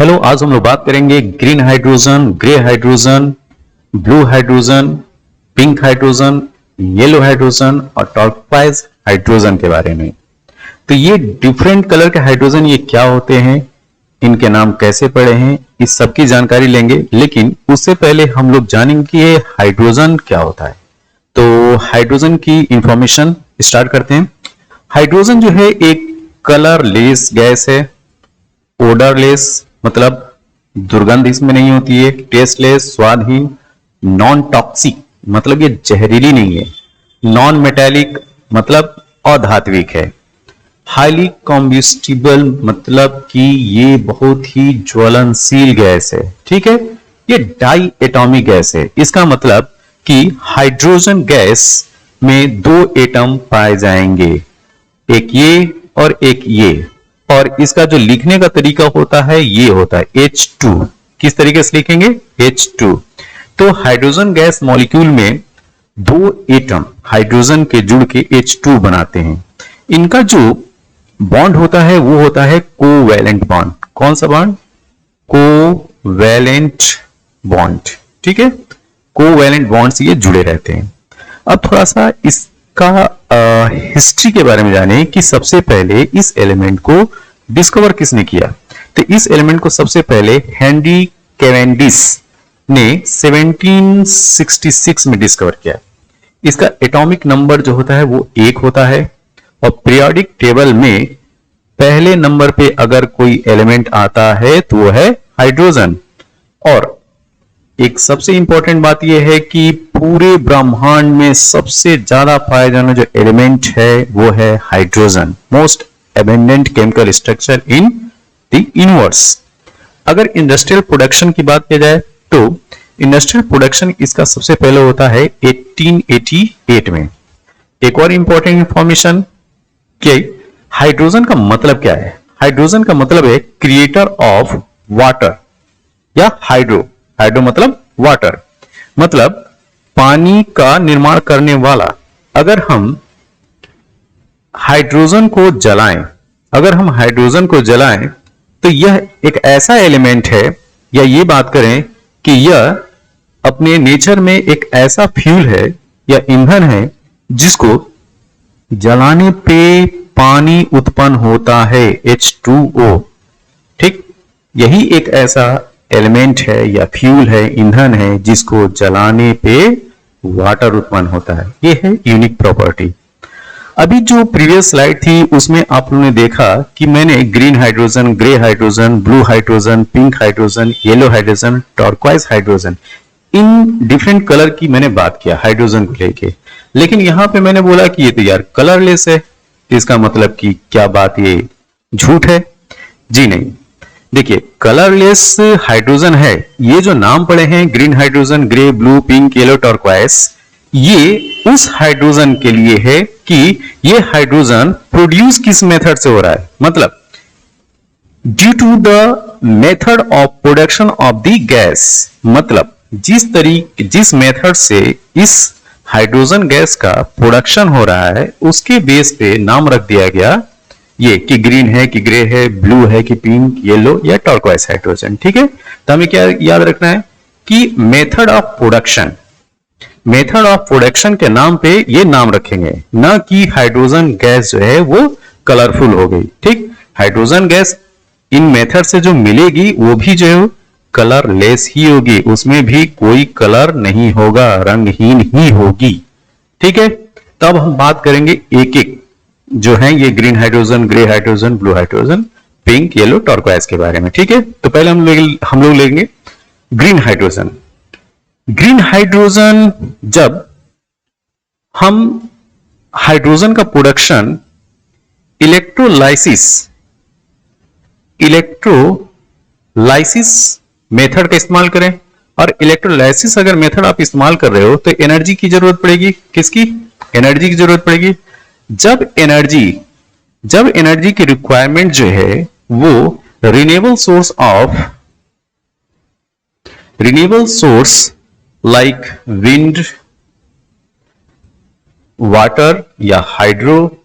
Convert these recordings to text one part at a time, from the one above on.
Hello, आज हम लोग बात करेंगे green hydrogen, grey hydrogen, blue hydrogen, pink hydrogen, yellow hydrogen और टर्क्वाइज हाइड्रोजन के बारे में। तो ये डिफरेंट कलर के हाइड्रोजन ये क्या होते हैं, इनके नाम कैसे पड़े हैं, इस सब की जानकारी लेंगे। लेकिन उससे पहले हम लोग जानेंगे कि ये हाइड्रोजन क्या होता है। तो हाइड्रोजन की इंफॉर्मेशन स्टार्ट करते हैं। हाइड्रोजन जो है एक कलरलेस गैस है, ओडरलेस मतलब दुर्गंध इसमें नहीं होती है, टेस्टलेस स्वादहीन, नॉन टॉक्सिक मतलब ये जहरीली नहीं है, नॉन मेटेलिक मतलब अधात्विक है, हाईली कॉम्बिस्टिबल मतलब कि ये बहुत ही ज्वलनशील गैस है। ठीक है, ये डाई एटॉमिक गैस है। इसका मतलब कि हाइड्रोजन गैस में दो एटम पाए जाएंगे, एक ये और एक ये। और इसका जो लिखने का तरीका होता है ये होता है H2। किस तरीके से लिखेंगे? H2। तो हाइड्रोजन गैस मॉलिक्यूल में दो एटम हाइड्रोजन के जुड़ के H2 बनाते हैं। इनका जो बॉन्ड होता है वो होता है कोवैलेंट बॉन्ड। कौन सा बॉन्ड? Covalent bond. ठीक है, कोवैलेंट बॉन्ड से ये जुड़े रहते हैं। अब थोड़ा सा इसका हिस्ट्री के बारे में जाने कि सबसे पहले इस एलिमेंट को डिस्कवर किसने किया। तो इस एलिमेंट को सबसे पहले हेनरी कैवेंडिश ने 1766 में डिस्कवर किया। इसका एटॉमिक नंबर जो होता है वो 1 होता है और पीरियोडिक टेबल में पहले नंबर पे अगर कोई एलिमेंट आता है तो वो है हाइड्रोजन। और एक सबसे इंपॉर्टेंट बात यह है कि पूरे ब्रह्मांड में सबसे ज्यादा पाया जाने जो एलिमेंट है वो है hydrogen. Most abundant chemical structure in the universe. अगर इंडस्ट्रियल प्रोडक्शन की बात की जाए तो इंडस्ट्रियल प्रोडक्शन इसका सबसे पहले होता है 1888 में। एक और इंपॉर्टेंट इंफॉर्मेशन कि हाइड्रोजन का मतलब क्या है। हाइड्रोजन का मतलब है क्रिएटर ऑफ वाटर या हाइड्रो। हाइड्रो मतलब वाटर, मतलब पानी का निर्माण करने वाला। अगर हम हाइड्रोजन को जलाएं, तो यह एक ऐसा एलिमेंट है, या ये बात करें कि यह अपने नेचर में एक ऐसा फ्यूल है या ईंधन है जिसको जलाने पे पानी उत्पन्न होता है, H2O। ठीक, यही एक ऐसा एलिमेंट है या फ्यूल है, ईंधन है जिसको जलाने पे वाटर उत्पन्न होता है। ये है यूनिक प्रॉपर्टी। अभी जो प्रीवियस स्लाइड थी उसमें आप लोगों ने देखा कि मैंने green hydrogen, grey hydrogen, blue hydrogen, pink hydrogen, yellow hydrogen, turquoise hydrogen, in different colour की मैंने बात किया हाइड्रोजन को लेके। लेकिन यहां पे मैंने बोला कि ये तो यार कलरलेस है, इसका मतलब कि क्या बात ये झूठ है? जी नहीं। देखिए, कलरलेस हाइड्रोजन है, ये जो नाम पड़े हैं green hydrogen, grey, blue, pink, yellow, turquoise, ये उस हाइड्रोजन के लिए है कि ये हाइड्रोजन प्रोड्यूस किस मेथड से हो रहा है। मतलब due to the method of production of the gas, मतलब जिस मेथड से इस हाइड्रोजन गैस का प्रोडक्शन हो रहा है उसके बेस पे नाम रख दिया गया ये कि ग्रीन है कि ग्रे है, ब्लू है कि पिंक, येलो या टर्क्वाइज हाइड्रोजन। ठीक है, तो हमें क्या याद रखना है कि मेथड ऑफ प्रोडक्शन के नाम पे ये नाम रखेंगे, ना कि हाइड्रोजन गैस जो है वो कलरफुल हो गई। ठीक, हाइड्रोजन गैस इन मेथड से जो मिलेगी वो भी जो है कलरलेस ही होगी, उसमें भी कोई कलर नहीं होगा, रंगहीन ही होगी। ठीक है, तब हम बात करेंगे एक एक जो है ये green hydrogen, grey hydrogen, blue hydrogen, pink, yellow, turquoise के बारे में। ठीक है, तो पहले हम लोग लेंगे ग्रीन हाइड्रोजन। ग्रीन हाइड्रोजन, जब हम हाइड्रोजन का प्रोडक्शन इलेक्ट्रोलाइसिस मेथड का इस्तेमाल करें, और इलेक्ट्रोलाइसिस अगर मेथड आप इस्तेमाल कर रहे हो तो एनर्जी की जरूरत पड़ेगी। किसकी? एनर्जी की जरूरत पड़ेगी। जब एनर्जी की रिक्वायरमेंट जो है वो renewable source like wind, water या हाइड्रो,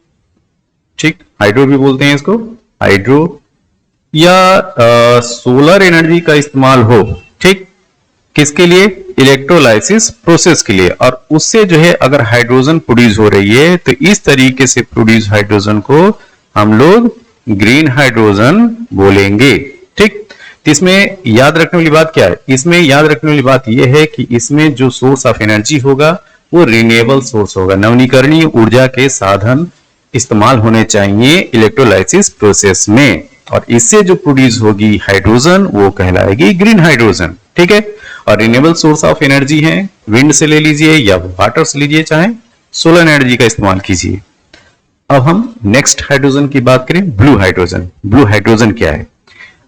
ठीक, हाइड्रो भी बोलते हैं इसको, हाइड्रो या सोलर एनर्जी का इस्तेमाल हो, ठीक, किसके लिए? इलेक्ट्रोलाइसिस प्रोसेस के लिए। और उससे जो है अगर हाइड्रोजन प्रोड्यूस हो रही है तो इस तरीके से प्रोड्यूस हाइड्रोजन को हम लोग ग्रीन हाइड्रोजन बोलेंगे, ठीक। तो इसमें याद रखने वाली बात क्या है? इसमें याद रखने वाली बात यह है कि इसमें जो सोर्स ऑफ एनर्जी होगा वो रिन्यूएबल सोर्स होगा, नवीकरणीय ऊर्जा के साधन इस्तेमाल होने चाहिए इलेक्ट्रोलाइसिस प्रोसेस में। और इससे जो प्रोड्यूस होगी हाइड्रोजन वो कहलाएगी ग्रीन हाइड्रोजन, ठीक है। और रिन्यूएबल सोर्स ऑफ एनर्जी है, विंड से ले लीजिए या वाटर से लीजिए, चाहे सोलर एनर्जी का इस्तेमाल कीजिए। अब हम नेक्स्ट हाइड्रोजन की बात करें, ब्लू हाइड्रोजन। ब्लू हाइड्रोजन क्या है?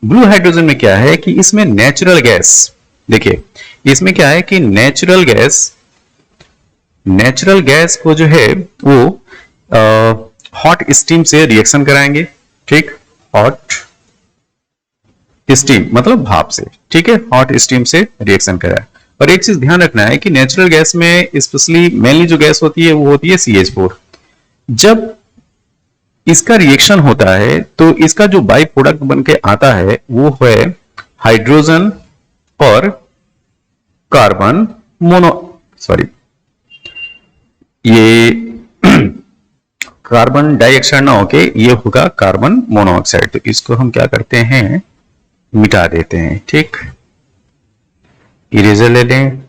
ब्लू हाइड्रोजन में क्या है कि इसमें नेचुरल गैस, देखिए इसमें क्या है कि नेचुरल गैस को जो है वो हॉट स्टीम से रिएक्शन कराएंगे, ठीक। हॉट स्टीम मतलब भाप से, ठीक है, हॉट स्टीम से रिएक्शन कराए। और एक चीज ध्यान रखना है कि नेचुरल गैस में स्पेशली मेनली जो गैस होती है वो होती है CH4। जब इसका रिएक्शन होता है तो इसका जो बाई प्रोडक्ट बन के आता है वो है हाइड्रोजन और कार्बन ये कार्बन डाइऑक्साइड ना होके ये होगा कार्बन मोनोऑक्साइड। तो इसको हम क्या करते हैं, मिटा देते हैं, ठीक। इरेजर ले लें,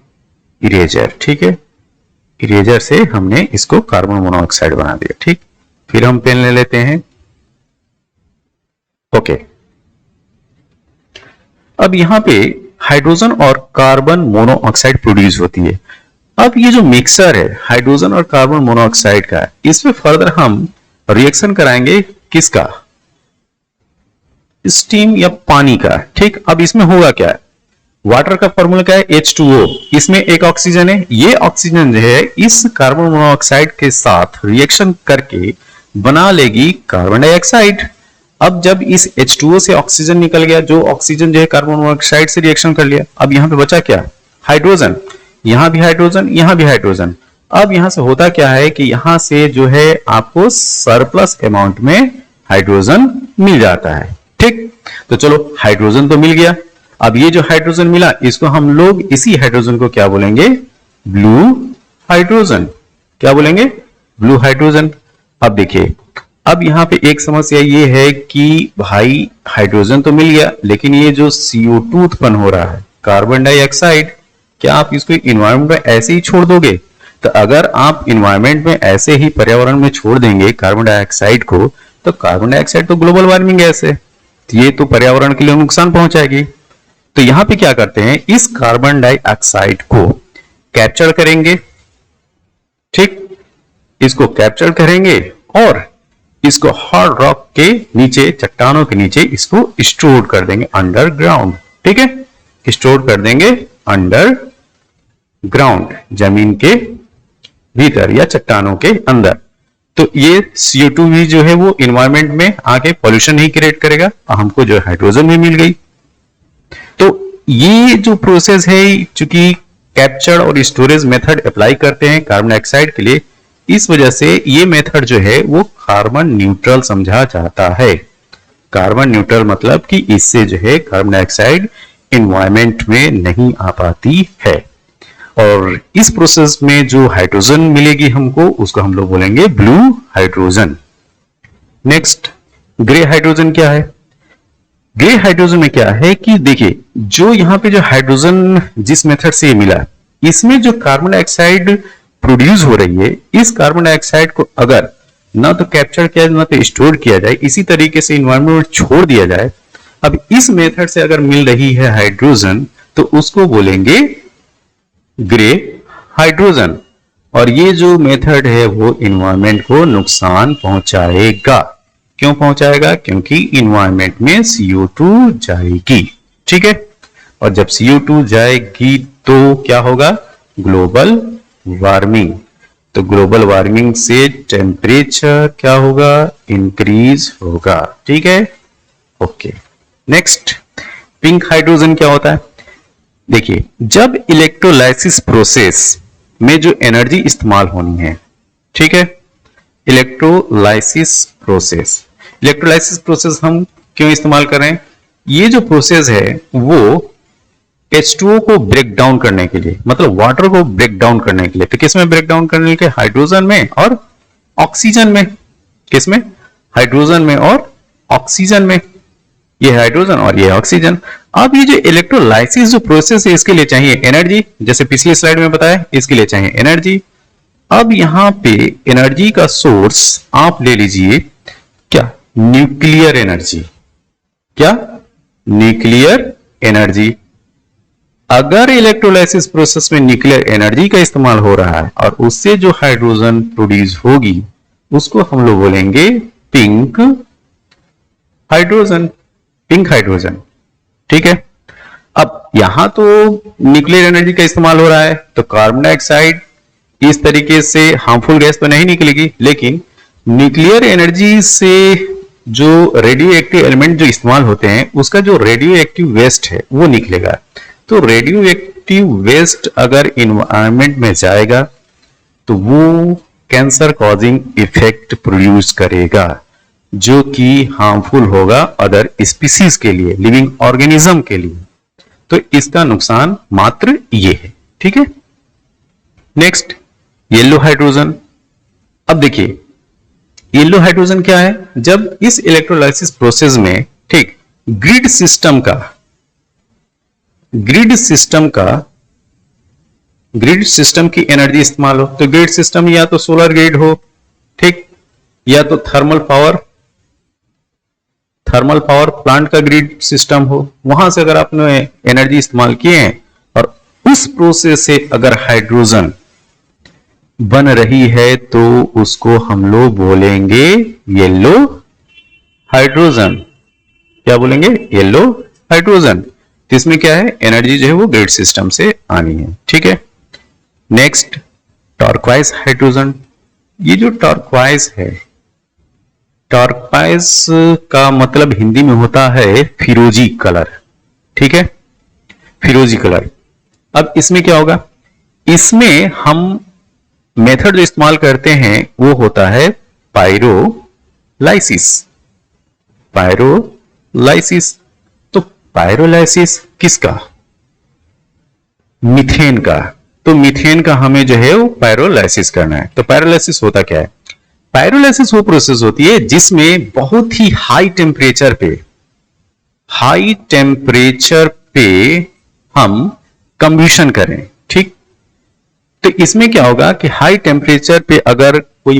इरेजर, ठीक है, इरेजर से हमने इसको कार्बन मोनोऑक्साइड बना दिया, ठीक। फिर हम पेन ले लेते हैं, ओके। अब यहां पे हाइड्रोजन और कार्बन मोनोऑक्साइड प्रोड्यूस होती है। अब ये जो मिक्सर है हाइड्रोजन और कार्बन मोनोऑक्साइड का, इसमें फर्दर हम रिएक्शन कराएंगे किसका? स्टीम या पानी का, ठीक। अब इसमें होगा क्या है? वाटर का फॉर्मूला क्या है? H2O। इसमें एक ऑक्सीजन है, ये ऑक्सीजन जो है इस कार्बन मोनोऑक्साइड के साथ रिएक्शन करके बना लेगी कार्बन डाइऑक्साइड। अब जब इस H2O से ऑक्सीजन निकल गया, जो ऑक्सीजन जो है कार्बन मोनोऑक्साइड से रिएक्शन कर लिया, अब यहां पे बचा क्या? हाइड्रोजन। यहां भी हाइड्रोजन, यहां भी हाइड्रोजन। अब यहां से होता क्या है कि यहां से जो है आपको सरप्लस अमाउंट में हाइड्रोजन मिल जाता है, ठीक। तो चलो हाइड्रोजन तो मिल गया। अब ये जो हाइड्रोजन मिला इसको हम लोग इसी हाइड्रोजन को क्या बोलेंगे? Blue hydrogen. क्या बोलेंगे? Blue hydrogen. अब देखिए, अब यहां पे एक समस्या ये है कि भाई हाइड्रोजन तो मिल गया लेकिन ये जो CO2 उत्पन्न हो रहा है, कार्बन डाइऑक्साइड, क्या आप इसको इन्वायरमेंट में ऐसे ही छोड़ दोगे? तो अगर आप इन्वायरमेंट में ऐसे ही पर्यावरण में छोड़ देंगे कार्बन डाइऑक्साइड को, तो कार्बन डाइऑक्साइड तो ग्लोबल वार्मिंग गैस है, तो ये तो पर्यावरण के लिए नुकसान पहुंचाएगी। तो यहां पे क्या करते हैं, इस कार्बन डाइऑक्साइड को कैप्चर करेंगे, ठीक, इसको कैप्चर करेंगे और इसको हार्ड रॉक के नीचे, चट्टानों के नीचे इसको स्टोर कर देंगे अंडरग्राउंड, ठीक है, स्टोर कर देंगे अंडरग्राउंड, जमीन के भीतर या चट्टानों के अंदर। तो ये CO2 भी जो है वो इन्वायरमेंट में आके पॉल्यूशन ही क्रिएट करेगा, हमको जो हाइड्रोजन भी मिल गई। तो ये जो प्रोसेस है, चूंकि कैप्चर और स्टोरेज मेथड अप्लाई करते हैं कार्बन डाइऑक्साइड के लिए, इस वजह से ये मेथड जो है वो कार्बन न्यूट्रल समझा जाता है। कार्बन न्यूट्रल मतलब कि इससे जो है कार्बन डाइऑक्साइड इन्वायरमेंट में नहीं आ पाती है। और इस प्रोसेस में जो हाइड्रोजन मिलेगी हमको, उसको हम लोग बोलेंगे blue hydrogen. Next, grey hydrogen क्या है? ग्रे हाइड्रोजन में क्या है कि देखिए, जो यहां पे जो हाइड्रोजन जिस मेथड से ये मिला, इसमें जो कार्बन डाइऑक्साइड प्रोड्यूस हो रही है, इस कार्बन डाइऑक्साइड को अगर ना तो कैप्चर किया जाए ना तो स्टोर किया जाए, इसी तरीके से इन्वायरमेंट में छोड़ दिया जाए, अब इस मेथड से अगर मिल रही है हाइड्रोजन तो उसको बोलेंगे ग्रे हाइड्रोजन। और ये जो मेथड है वो इन्वायरमेंट को नुकसान पहुंचाएगा। क्यों पहुंचाएगा? क्योंकि इन्वायरमेंट में CO2 जाएगी, ठीक है। और जब CO2 जाएगी तो क्या होगा? Global warming. तो ग्लोबल वार्मिंग से टेम्परेचर क्या होगा? इंक्रीज होगा, ठीक है, ओके। नेक्स्ट, पिंक हाइड्रोजन क्या होता है? देखिए, जब इलेक्ट्रोलाइसिस प्रोसेस में जो एनर्जी इस्तेमाल होनी है, ठीक है, इलेक्ट्रोलाइसिस प्रोसेस हम क्यों इस्तेमाल कर रहे हैं? ये जो प्रोसेस है वो H2O को ब्रेक डाउन करने के लिए, मतलब वाटर को ब्रेक डाउन करने के लिए, तो किस में ब्रेक डाउन करने के लिए? हाइड्रोजन में और ऑक्सीजन में। किस में? हाइड्रोजन में और ऑक्सीजन में। ये हाइड्रोजन और ये ऑक्सीजन। अब ये जो इलेक्ट्रोलाइसिस जो प्रोसेस है, इसके लिए चाहिए एनर्जी, जैसे पिछली स्लाइड में बताया, इसके लिए चाहिए एनर्जी। अब यहां पे एनर्जी का सोर्स आप ले लीजिए क्या? Nuclear energy. क्या? Nuclear energy. अगर इलेक्ट्रोलाइसिस प्रोसेस में न्यूक्लियर एनर्जी का इस्तेमाल हो रहा है और उससे जो हाइड्रोजन प्रोड्यूस होगी उसको हम लोग बोलेंगे पिंक हाइड्रोजन। पिंक हाइड्रोजन, ठीक है। अब यहां तो न्यूक्लियर एनर्जी का इस्तेमाल हो रहा है, तो कार्बन डाइऑक्साइड इस तरीके से हार्मफुल गैस तो नहीं निकलेगी, लेकिन न्यूक्लियर एनर्जी से जो रेडियो एक्टिव एलिमेंट जो इस्तेमाल होते हैं उसका जो रेडियो एक्टिव वेस्ट है वो निकलेगा। तो रेडियो एक्टिव वेस्ट अगर इन्वायरमेंट में जाएगा तो वो कैंसर कॉजिंग इफेक्ट प्रोड्यूस करेगा, जो कि हार्मफुल होगा अदर स्पीसीज के लिए, लिविंग ऑर्गेनिज्म के लिए। तो इसका नुकसान मात्र ये है, ठीक है। Next, yellow hydrogen. अब देखिए येलो हाइड्रोजन क्या है? जब इस इलेक्ट्रोलाइसिस प्रोसेस में, ठीक, ग्रिड सिस्टम की एनर्जी इस्तेमाल हो, तो ग्रिड सिस्टम या तो सोलर ग्रिड हो, ठीक, या तो थर्मल पावर प्लांट का ग्रिड सिस्टम हो। वहां से अगर आपने एनर्जी इस्तेमाल किए हैं और उस प्रोसेस से अगर हाइड्रोजन बन रही है तो उसको हम लोग बोलेंगे येलो हाइड्रोजन। क्या बोलेंगे? Yellow hydrogen. इसमें क्या है? एनर्जी जो है वो ग्रिड सिस्टम से आनी है, ठीक है। Next, turquoise hydrogen. ये जो टर्क्वाइज है, टर्क्वाइज का मतलब हिंदी में होता है फिरोजी कलर, ठीक है, फिरोजी कलर। अब इसमें क्या होगा? इसमें हम मेथड जो इस्तेमाल करते हैं वो होता है पायरोलाइसिस। तो पायरोलाइसिस किसका? मीथेन का। तो मीथेन का हमें जो है वो पायरोलाइसिस करना है। तो पायरोलाइसिस होता क्या है? पायरोलाइसिस वो प्रोसेस होती है जिसमें बहुत ही हाई टेम्परेचर पे हम कंबशन करें, ठीक। तो इसमें क्या होगा कि हाई टेम्परेचर पे अगर कोई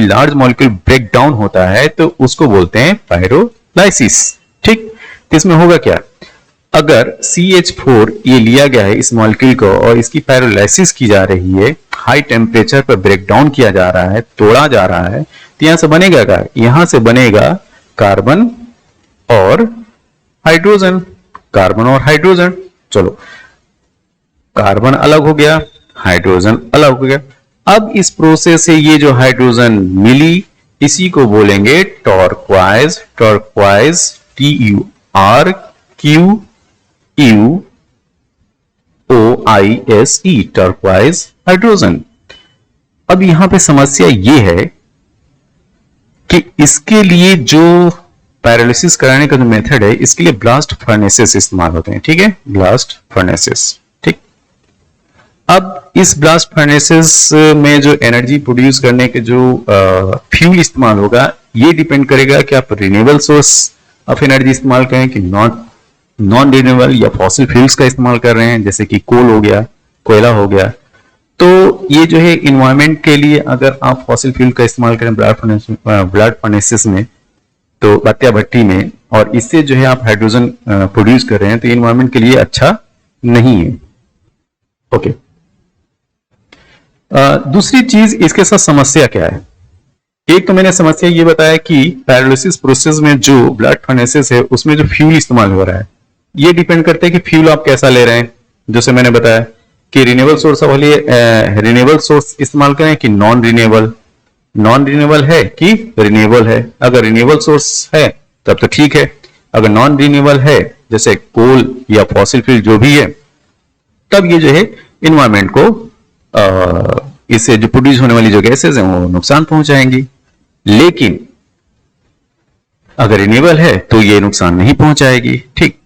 लार्ज मॉलिक्यूल ब्रेक डाउन होता है तो उसको बोलते हैं पायरोलाइसिस, ठीक। तो इसमें होगा क्या? अगर CH4 ये लिया गया है इस मॉलिक्यूल को और इसकी पायरोलाइसिस की जा रही है, हाई टेम्परेचर पर ब्रेक डाउन किया जा रहा है, तोड़ा जा रहा है, तो यहां से बनेगा क्या? यहां से बनेगा कार्बन और हाइड्रोजन। कार्बन और हाइड्रोजन, चलो कार्बन अलग हो गया, हाइड्रोजन अलग हो गया। अब इस प्रोसेस से ये जो हाइड्रोजन मिली इसी को बोलेंगे टर्क्वाइज। TURQUOISE, turquoise hydrogen. अब यहां पे समस्या ये है कि इसके लिए जो पैरालिसिस कराने का जो मेथड है, इसके लिए ब्लास्ट फर्नेसेस इस्तेमाल होते हैं, ठीक है, ब्लास्ट फर्नेसेस, ठीक। अब इस ब्लास्ट फर्नेसेस में जो एनर्जी प्रोड्यूस करने के जो फ्यूल इस्तेमाल होगा, ये डिपेंड करेगा कि आप रिन्यूएबल सोर्स ऑफ एनर्जी इस्तेमाल करें कि नॉन रिन्यूएबल या फॉसिल फ्यूल्स का इस्तेमाल कर रहे हैं, जैसे कि कोल हो गया, कोयला हो गया। तो ये जो है इन्वायरमेंट के लिए अगर आप फॉसिल फ्यूल का इस्तेमाल करें ब्लास्ट फर्नेसेस में, तो बत्तिया भट्टी में, और इससे जो है आप हाइड्रोजन प्रोड्यूस कर रहे हैं, तो इन्वायरमेंट के लिए अच्छा नहीं है। ओके, दूसरी चीज इसके साथ समस्या क्या है? एक तो मैंने समस्या ये बताया कि पैरालिसिस प्रोसेस में जो ब्लास्ट फर्नेसेस है उसमें जो फ्यूल इस्तेमाल हो रहा है, ये डिपेंड करता है कि फ्यूल आप कैसा ले रहे हैं। जैसे मैंने बताया कि रिन्यूएबल सोर्स इस्तेमाल करें कि नॉन रिन्यूएबल है कि रिन्यूएबल है। अगर रिन्यूएबल सोर्स है तब तो ठीक है, अगर नॉन रिन्यूएबल है जैसे कोल या फॉसिल फ्यूल जो भी है, तब ये जो है इन्वायरमेंट को इससे जो प्रोड्यूस होने वाली जो गैसेज हैं वो नुकसान पहुंचाएंगी। लेकिन अगर इनेबल है तो ये नुकसान नहीं पहुंचाएगी। ठीक,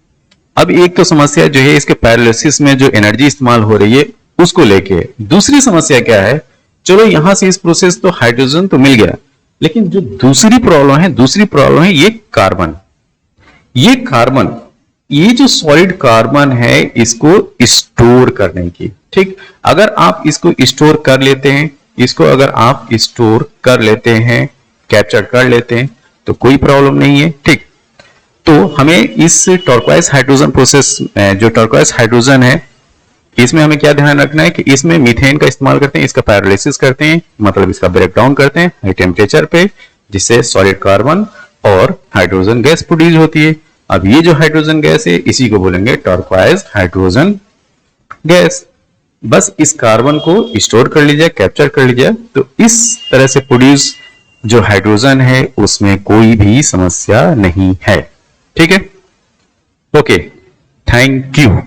अब एक तो समस्या जो है इसके पैरालिसिस में जो एनर्जी इस्तेमाल हो रही है उसको लेके है। दूसरी समस्या क्या है, चलो यहां से इस प्रोसेस तो हाइड्रोजन तो मिल गया, लेकिन जो दूसरी प्रॉब्लम है ये कार्बन। ये जो सॉलिड कार्बन है इसको स्टोर करने की। ठीक, अगर आप इसको स्टोर कर लेते हैं, कैप्चर कर लेते हैं तो कोई प्रॉब्लम नहीं है। ठीक, तो हमें इस टर्क्वाइज हाइड्रोजन प्रोसेस, जो टर्क्वाइज हाइड्रोजन है, इसमें हमें क्या ध्यान रखना है कि इसमें मीथेन का इस्तेमाल करते हैं, इसका पैरालिसिस करते हैं, मतलब इसका ब्रेकडाउन करते हैं हाई टेम्परेचर पे, जिससे सॉलिड कार्बन और हाइड्रोजन गैस प्रोड्यूस होती है। अब ये जो हाइड्रोजन गैस है इसी को बोलेंगे टर्क्वाइज हाइड्रोजन गैस। बस इस कार्बन को स्टोर कर लीजिए, कैप्चर कर लीजिए, तो इस तरह से प्रोड्यूस जो हाइड्रोजन है उसमें कोई भी समस्या नहीं है। ठीक है, ओके, थैंक यू।